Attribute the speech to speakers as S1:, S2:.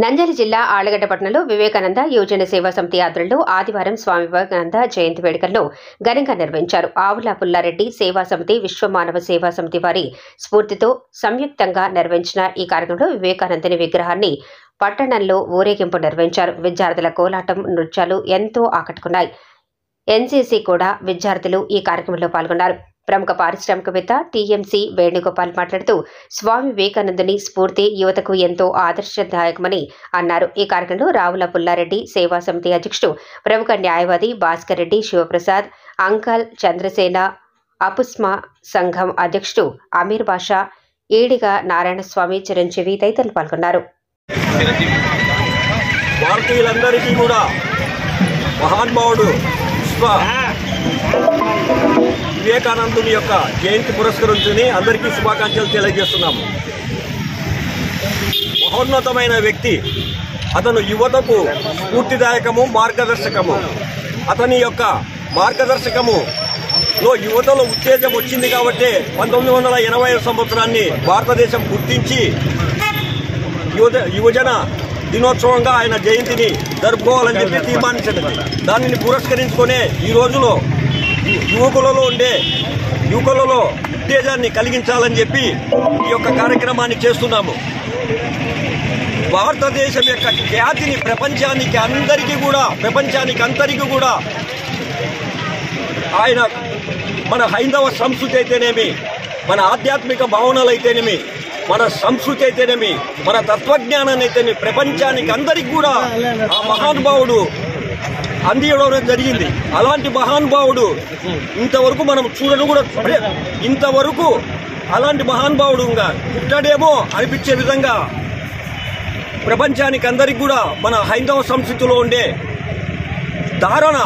S1: నంద్యాల జిల్లా ఆళ్లగడ్డ పట్టణంలో వివేకానంద యువజన సేవా సమితి ఆధ్వర్యంలో ఆదివారం స్వామి వివేకానంద జయంతి వేడుకలను ఘనంగా నిర్వహించారు. ఆవుల పుల్లారెడ్డి సేవా సమితి, విశ్వమానవ సేవా సమితి వారి స్ఫూర్తితో సంయుక్తంగా నిర్వహించిన ఈ కార్యక్రమంలో వివేకానందని విగ్రహాన్ని పట్టణంలో ఊరేగింపు నిర్వహించారు. విద్యార్థుల కోలాటం, నృత్యాలు ఎంతో ఆకట్టుకున్నాయి. ఎన్సీసీ కూడా విద్యార్థులు ఈ కార్యక్రమంలో పాల్గొన్నారు. ప్రముఖ పారిశ్రామికవేత్త టీఎంసీ వేణుగోపాల్ మాట్లాడుతూ స్వామి వివేకానందుని స్ఫూర్తి యువతకు ఎంతో ఆదర్శదాయకమని అన్నారు. ఈ కార్యక్రమంలో రావుల పుల్లారెడ్డి సేవా సమితి అధ్యక్షుడు, ప్రముఖ న్యాయవాది భాస్కర్ రెడ్డి, శివప్రసాద్, అంకల్ చంద్రసేన, అపుస్మా సంఘం అధ్యక్షుడు అమీర్ బాషా, ఈడిగా నారాయణస్వామి, చిరంజీవి తదితరులు పాల్గొన్నారు.
S2: భారతీయులందరికీ కూడా మహానుభావుడు వివేకానందుని యొక్క జయంతి పురస్కరించుని అందరికీ శుభాకాంక్షలు తెలియజేస్తున్నాము. మహోన్నతమైన వ్యక్తి, అతను యువతకు స్ఫూర్తిదాయకము, మార్గదర్శకము. అతని యొక్క మార్గదర్శకములో యువతలో ఉత్తేజం వచ్చింది కాబట్టి 1980 సంవత్సరాన్ని భారతదేశం గుర్తించి యువజన దినోత్సవంగా ఆయన జయంతిని జరుపుకోవాలని చెప్పి తీర్మానించింది. దానిని పురస్కరించుకునే ఈ రోజులో యువకులలో ఉత్తేజాన్ని కలిగించాలని చెప్పి ఈ యొక్క కార్యక్రమాన్ని చేస్తున్నాము. భారతదేశం యొక్క ఖ్యాతిని ప్రపంచానికి అందరికీ కూడా ఆయన మన హైందవ సంస్కృతి అయితేనేమి, మన ఆధ్యాత్మిక భావనలు అయితేనేమి, మన సంస్కృతి అయితేనేమి, మన తత్వజ్ఞానాన్ని అయితేనేమి ప్రపంచానికి అందరికీ కూడా ఆ మహానుభావుడు అందియడం జరిగింది. అలాంటి మహానుభావుడు ఇంతవరకు మనం ఇంతవరకు అలాంటి మహానుభావుడు పుట్టడేమో అనిపించే విధంగా ప్రపంచానికి అందరికీ కూడా మన హైందవ సంస్కృతిలో ఉండే ధారణ